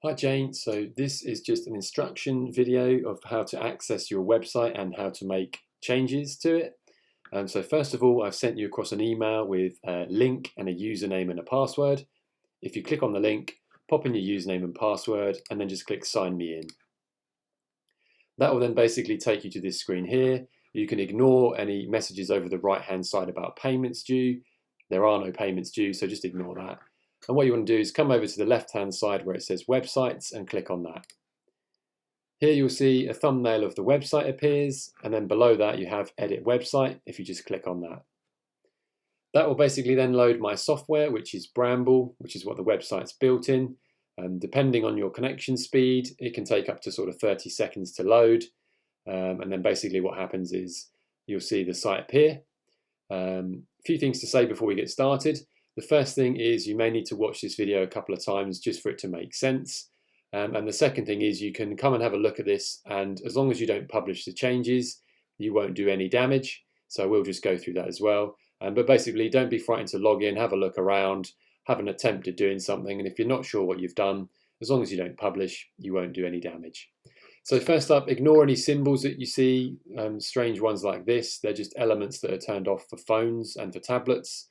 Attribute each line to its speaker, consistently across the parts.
Speaker 1: Hi Jane, so this is just an instruction video of how to access your website and how to make changes to it. So first of all, I've sent you across an email with a link and a username and a password. If you click on the link, pop in your username and password and then just click sign me in. That will then basically take you to this screen here. You can ignore any messages over the right hand side about payments due. There are no payments due, so just ignore that. And what you want to do is come over to the left hand side where it says websites and click on that. Here you'll see a thumbnail of the website appears, and then below that you have edit website if you just click on that. That will basically then load my software, which is Bramble, which is what the website's built in. And depending on your connection speed, it can take up to sort of 30 seconds to load. And then basically what happens is you'll see the site appear. A few things to say before we get started. The first thing is you may need to watch this video a couple of times just for it to make sense. And the second thing is you can come and have a look at this, and as long as you don't publish the changes, you won't do any damage. So we'll just go through that as well. But basically, don't be frightened to log in, have a look around, have an attempt at doing something. And if you're not sure what you've done, as long as you don't publish, you won't do any damage. So first up, ignore any symbols that you see, strange ones like this. They're just elements that are turned off for phones and for tablets.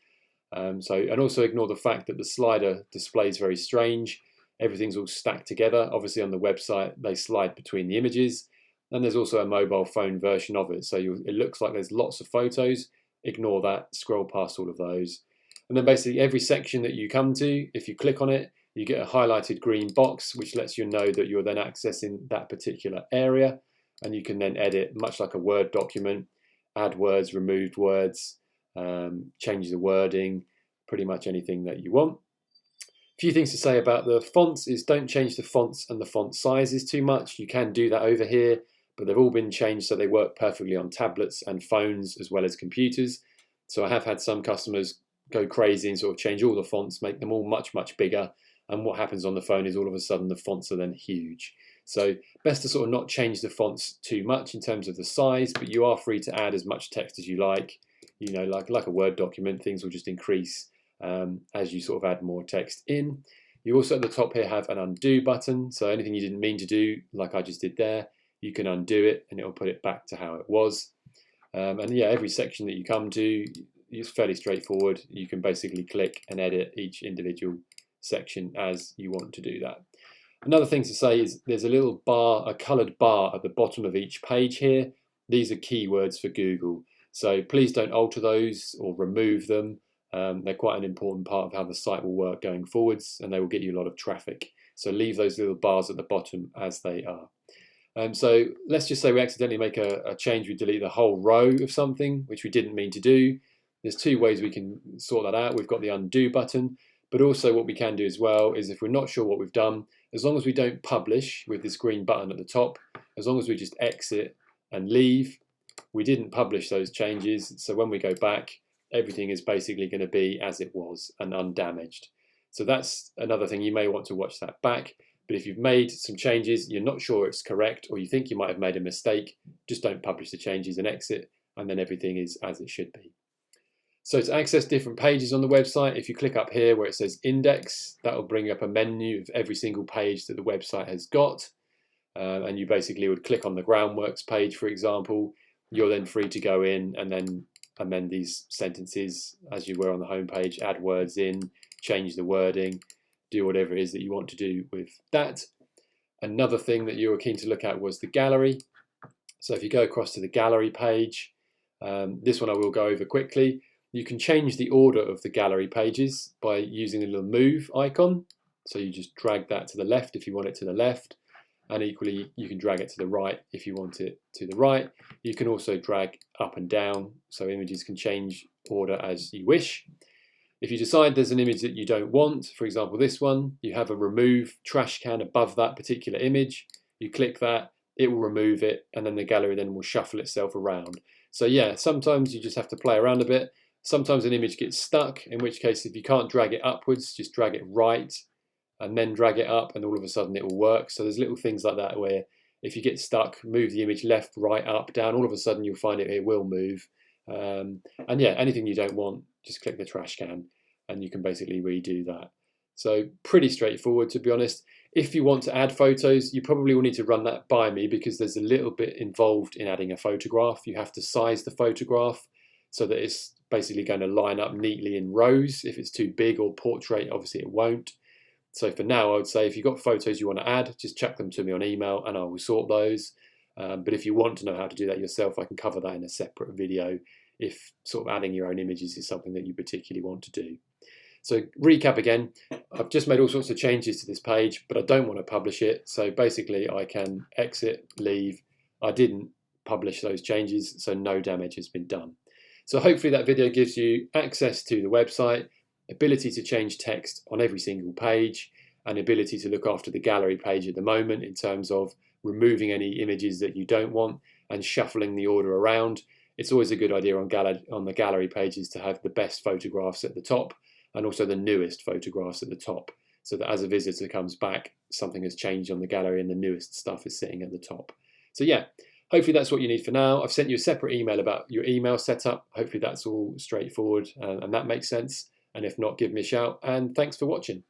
Speaker 1: And also ignore the fact that the slider displays very strange. Everything's all stacked together. Obviously on the website, they slide between the images. And there's also a mobile phone version of it. So it looks like there's lots of photos. Ignore that, scroll past all of those. And then basically every section that you come to, if you click on it, you get a highlighted green box, which lets you know that you're then accessing that particular area. And you can then edit, much like a Word document, add words, remove words, change the wording, pretty much anything that you want. A few things to say about the fonts is don't change the fonts and the font sizes too much. You can do that over here, but they've all been changed so they work perfectly on tablets and phones as well as computers. So I have had some customers go crazy and sort of change all the fonts, make them all much, much bigger. And what happens on the phone is all of a sudden the fonts are then huge. So best to sort of not change the fonts too much in terms of the size, but you are free to add as much text as you like. You know, like a Word document, things will just increase as you sort of add more text in. You also at the top here have an undo button. So anything you didn't mean to do, like I just did there, you can undo it and it will put it back to how it was. And yeah, every section that you come to is fairly straightforward. You can basically click and edit each individual section as you want to do that. Another thing to say is there's a little bar, a coloured bar at the bottom of each page here. These are keywords for Google. So please don't alter those or remove them. They're quite an important part of how the site will work going forwards, and they will get you a lot of traffic. So leave those little bars at the bottom as they are. So let's just say we accidentally make a change, we delete the whole row of something, which we didn't mean to do. There's two ways we can sort that out. We've got the undo button, but also what we can do as well is if we're not sure what we've done, as long as we don't publish with this green button at the top, as long as we just exit and leave, we didn't publish those changes. So when we go back, everything is basically going to be as it was and undamaged. So that's another thing. You may want to watch that back. But if you've made some changes, you're not sure it's correct, or you think you might have made a mistake, just don't publish the changes and exit, and then everything is as it should be. So to access different pages on the website, if you click up here where it says index, that will bring up a menu of every single page that the website has got. And you basically would click on the Groundworks page, for example. You're then free to go in and then amend these sentences as you were on the home page, add words in, change the wording, do whatever it is that you want to do with that. Another thing that you were keen to look at was the gallery. So if you go across to the gallery page, this one I will go over quickly. You can change the order of the gallery pages by using a little move icon. So you just drag that to the left if you want it to the left. And equally, you can drag it to the right if you want it to the right. You can also drag up and down, so images can change order as you wish. If you decide there's an image that you don't want, for example this one, you have a remove trash can above that particular image. You click that, it will remove it, and then the gallery then will shuffle itself around. So yeah, sometimes you just have to play around a bit. Sometimes an image gets stuck, in which case if you can't drag it upwards, just drag it right and then drag it up and all of a sudden it will work. So there's little things like that where if you get stuck, move the image left, right, up, down, all of a sudden you'll find it will move. And yeah, anything you don't want, just click the trash can and you can basically redo that. So pretty straightforward, to be honest. If you want to add photos, you probably will need to run that by me because there's a little bit involved in adding a photograph. You have to size the photograph so that it's basically going to line up neatly in rows. If it's too big or portrait, obviously it won't. So for now, I would say if you've got photos you want to add, just chuck them to me on email and I will sort those. But if you want to know how to do that yourself, I can cover that in a separate video if sort of adding your own images is something that you particularly want to do. So recap again, I've just made all sorts of changes to this page, but I don't want to publish it. So basically I can exit, leave. I didn't publish those changes, so no damage has been done. So hopefully that video gives you access to the website, ability to change text on every single page, and ability to look after the gallery page at the moment in terms of removing any images that you don't want and shuffling the order around. It's always a good idea on the gallery pages to have the best photographs at the top and also the newest photographs at the top, so that as a visitor comes back, something has changed on the gallery and the newest stuff is sitting at the top. So yeah, hopefully that's what you need for now. I've sent you a separate email about your email setup. Hopefully that's all straightforward and that makes sense. And if not, give me a shout, and thanks for watching.